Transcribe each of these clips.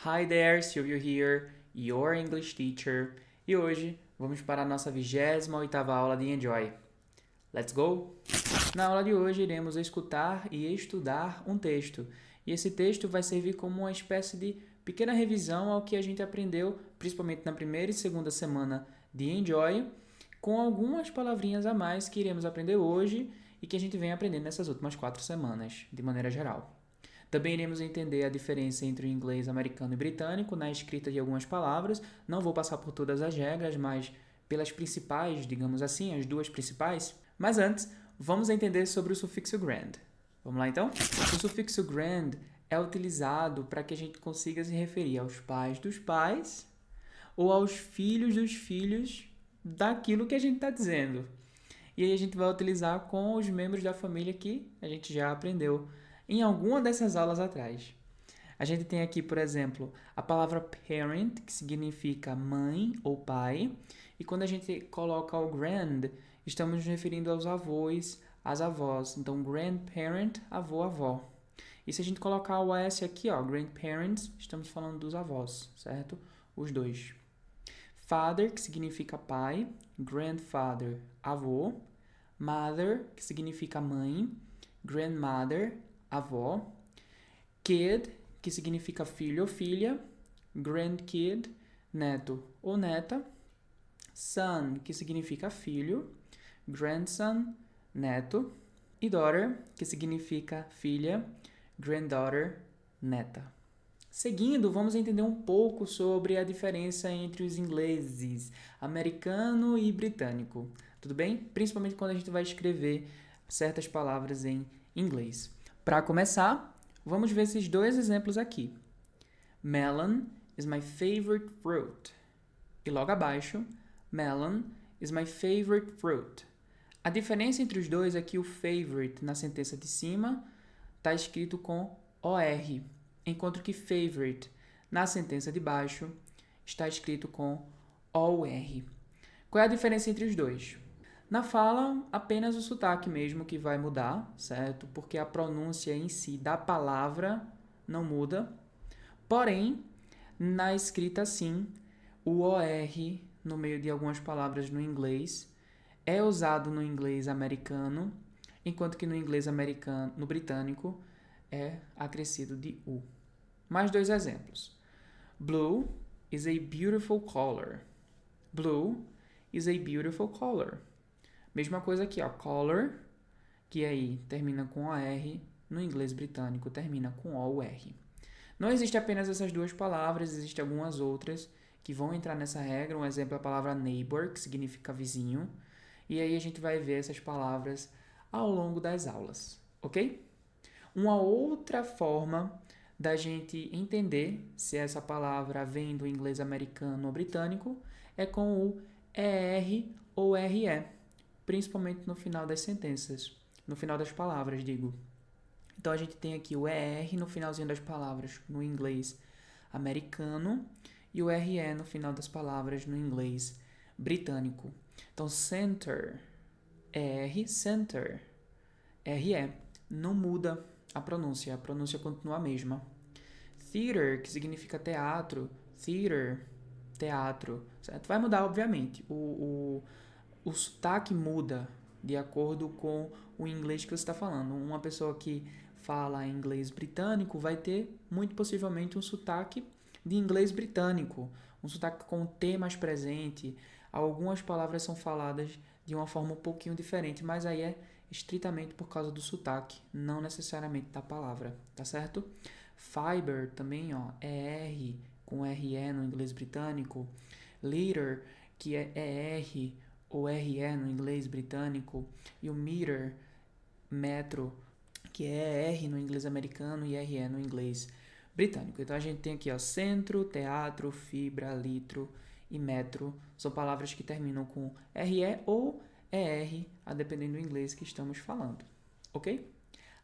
Hi there, Silvio here, your English teacher. E hoje vamos para a nossa 28ª aula de Enjoy. Let's go? Na aula de hoje iremos escutar e estudar um texto. E esse texto vai servir como uma espécie de pequena revisão ao que a gente aprendeu, principalmente na primeira e segunda semana de Enjoy, com algumas palavrinhas a mais que iremos aprender hoje e que a gente vem aprendendo nessas últimas 4 semanas, de maneira geral. Também iremos entender a diferença entre o inglês americano e britânico na escrita de algumas palavras. Não vou passar por todas as regras, mas pelas principais, digamos assim, as duas principais. Mas antes, vamos entender sobre o sufixo grand. Vamos lá então? O sufixo grand é utilizado para que a gente consiga se referir aos pais dos pais ou aos filhos dos filhos daquilo que a gente está dizendo. E aí a gente vai utilizar com os membros da família que a gente já aprendeu em alguma dessas aulas atrás. A gente tem aqui, por exemplo, a palavra parent, que significa mãe ou pai. E quando a gente coloca o grand, estamos nos referindo aos avós, às avós. Então, grandparent, avô, avó. E se a gente colocar o S aqui, ó, grandparents, estamos falando dos avós, certo? Os dois. Father, que significa pai. Grandfather, avô. Mother, que significa mãe. Grandmother, avó. Kid, que significa filho ou filha. Grandkid, neto ou neta. Son, que significa filho. Grandson, neto. E daughter, que significa filha. Granddaughter, neta. Seguindo, vamos entender um pouco sobre a diferença entre os ingleses, americano e britânico. Tudo bem? Principalmente quando a gente vai escrever certas palavras em inglês. Para começar, vamos ver esses dois exemplos aqui. Melon is my favorite fruit. E logo abaixo, melon is my favorite fruit. A diferença entre os dois é que o favorite na sentença de cima está escrito com OR, enquanto que favorite na sentença de baixo está escrito com OR. Qual é a diferença entre os dois? Na fala, apenas o sotaque mesmo que vai mudar, certo? Porque a pronúncia em si da palavra não muda. Porém, na escrita sim, o OR no meio de algumas palavras no inglês é usado no inglês americano, enquanto que no inglês americano, no britânico, é acrescido de U. Mais dois exemplos. Blue is a beautiful color. Blue is a beautiful color. Mesma coisa aqui, ó, color, que aí termina com OR, no inglês britânico termina com OR. Não existe apenas essas duas palavras, existem algumas outras que vão entrar nessa regra. Um exemplo é a palavra neighbor, que significa vizinho. E aí a gente vai ver essas palavras ao longo das aulas, ok? Uma outra forma da gente entender se essa palavra vem do inglês americano ou britânico é com o ER ou RE, principalmente no final das sentenças, no final das palavras, digo. Então a gente tem aqui o ER no finalzinho das palavras no inglês americano e o RE no final das palavras no inglês britânico. Então center, ER, center, RE, não muda a pronúncia continua a mesma. Theater, que significa teatro, theater, teatro, certo? Vai mudar, obviamente. O sotaque muda de acordo com o inglês que você está falando. Uma pessoa que fala inglês britânico vai ter, muito possivelmente, um sotaque de inglês britânico, um sotaque com o T mais presente. Algumas palavras são faladas de uma forma um pouquinho diferente, mas aí é estritamente por causa do sotaque, não necessariamente da palavra, tá certo? Fiber também, ó, é R com RE no inglês britânico. Liter, que é ER ou RE no inglês britânico. E o meter, metro, que é ER no inglês americano e RE no inglês britânico. Então a gente tem aqui, ó, centro, teatro, fibra, litro e metro. São palavras que terminam com RE ou ER, a depender do inglês que estamos falando, ok?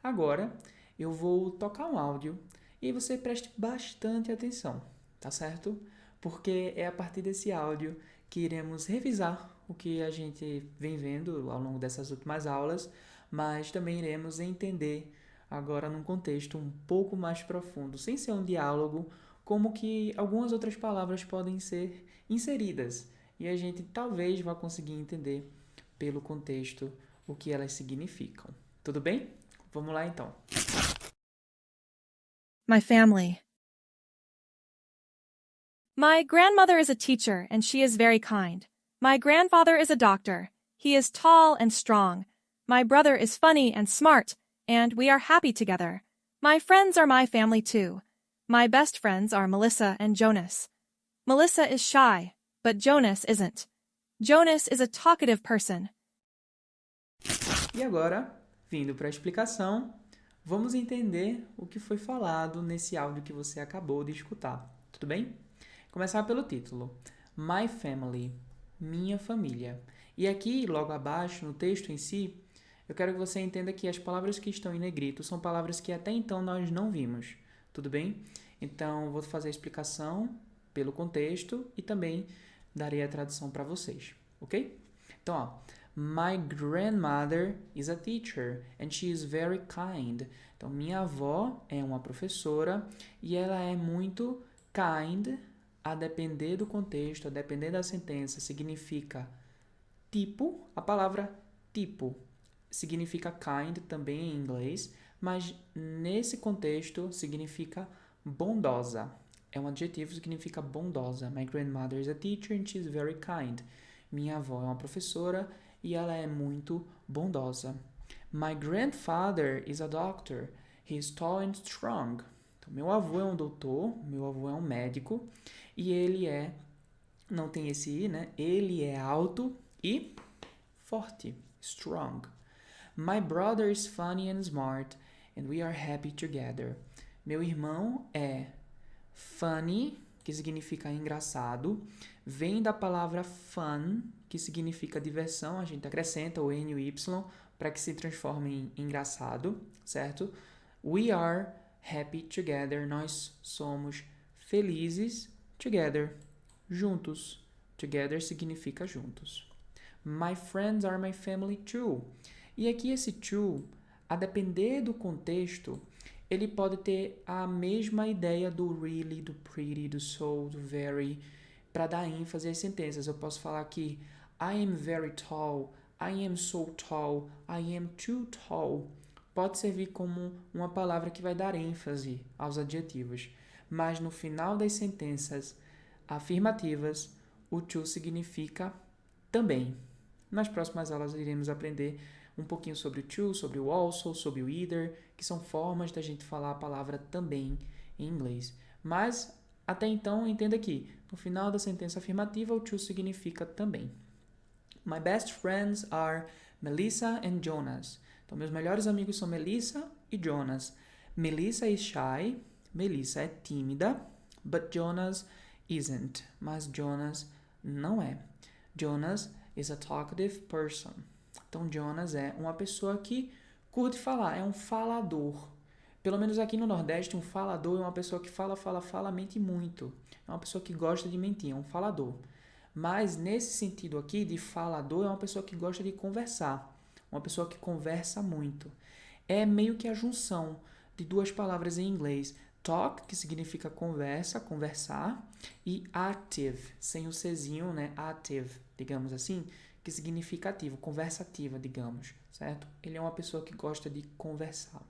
Agora eu vou tocar um áudio e você preste bastante atenção, tá certo? Porque é a partir desse áudio que iremos revisar o que a gente vem vendo ao longo dessas últimas aulas, mas também iremos entender agora num contexto um pouco mais profundo, sem ser um diálogo como que algumas outras palavras podem ser inseridas. E a gente talvez vá conseguir entender pelo contexto o que elas significam. Tudo bem? Vamos lá então. My family. My grandmother is a teacher, and she is very kind. My grandfather is a doctor. He is tall and strong. My brother is funny and smart, and we are happy together. My friends are my family too. My best friends are Melissa and Jonas. Melissa is shy, but Jonas isn't. Jonas is a talkative person. E agora, vindo para a explicação, vamos entender o que foi falado nesse áudio que você acabou de escutar. Tudo bem? Começar pelo título. My Family. Minha família. E aqui, logo abaixo, no texto em si, eu quero que você entenda que as palavras que estão em negrito são palavras que até então nós não vimos. Tudo bem? Então, vou fazer a explicação pelo contexto e também darei a tradução para vocês, ok? Então, ó, my grandmother is a teacher and she is very kind. Então, minha avó é uma professora e ela é muito kind. A depender do contexto, a depender da sentença, significa tipo. A palavra tipo significa kind também em inglês, mas nesse contexto significa bondosa. É um adjetivo que significa bondosa. My grandmother is a teacher and she's very kind. Minha avó é uma professora e ela é muito bondosa. My grandfather is a doctor. He is tall and strong. Então, meu avô é um doutor, meu avô é um médico e ele é, não tem esse i, né? Ele é alto e forte, strong. My brother is funny and smart and we are happy together. Meu irmão é funny, que significa engraçado, vem da palavra fun, que significa diversão, a gente acrescenta o N e o Y para que se transforme em engraçado, certo? We are happy together, nós somos felizes together, juntos. Together significa juntos. My friends are my family too. E aqui esse too, a depender do contexto, ele pode ter a mesma ideia do really, do pretty, do so, do very, para dar ênfase às sentenças. Eu posso falar aqui, I am very tall, I am so tall, I am too tall. Pode servir como uma palavra que vai dar ênfase aos adjetivos. Mas no final das sentenças afirmativas, o to significa também. Nas próximas aulas iremos aprender um pouquinho sobre o to, sobre o also, sobre o either, que são formas da gente falar a palavra também em inglês. Mas, até então, entenda que no final da sentença afirmativa, o to significa também. My best friends are Melissa and Jonas. Então, meus melhores amigos são Melissa e Jonas. Melissa is shy. Melissa é tímida. But Jonas isn't. Mas Jonas não é. Jonas is a talkative person. Então, Jonas é uma pessoa que curte falar. É um falador. Pelo menos aqui no Nordeste, um falador é uma pessoa que fala, mente muito. É uma pessoa que gosta de mentir. É um falador. Mas, nesse sentido aqui, de falador, é uma pessoa que gosta de conversar. Uma pessoa que conversa muito. É meio que a junção de duas palavras em inglês. Talk, que significa conversa, conversar. E active, sem o Czinho, né? Active, digamos assim, que significa ativo, conversativa, digamos, certo? Ele é uma pessoa que gosta de conversar.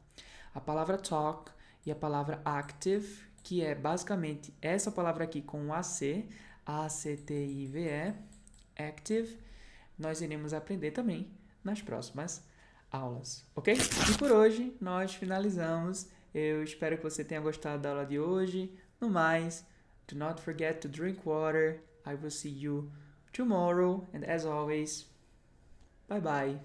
A palavra talk e a palavra active, que é basicamente essa palavra aqui com o AC, A-C-T-I-V-E, active, nós iremos aprender também nas próximas aulas, ok? E por hoje nós finalizamos. Eu espero que você tenha gostado da aula de hoje. No mais, do not forget to drink water. I will see you tomorrow. And as always, bye bye.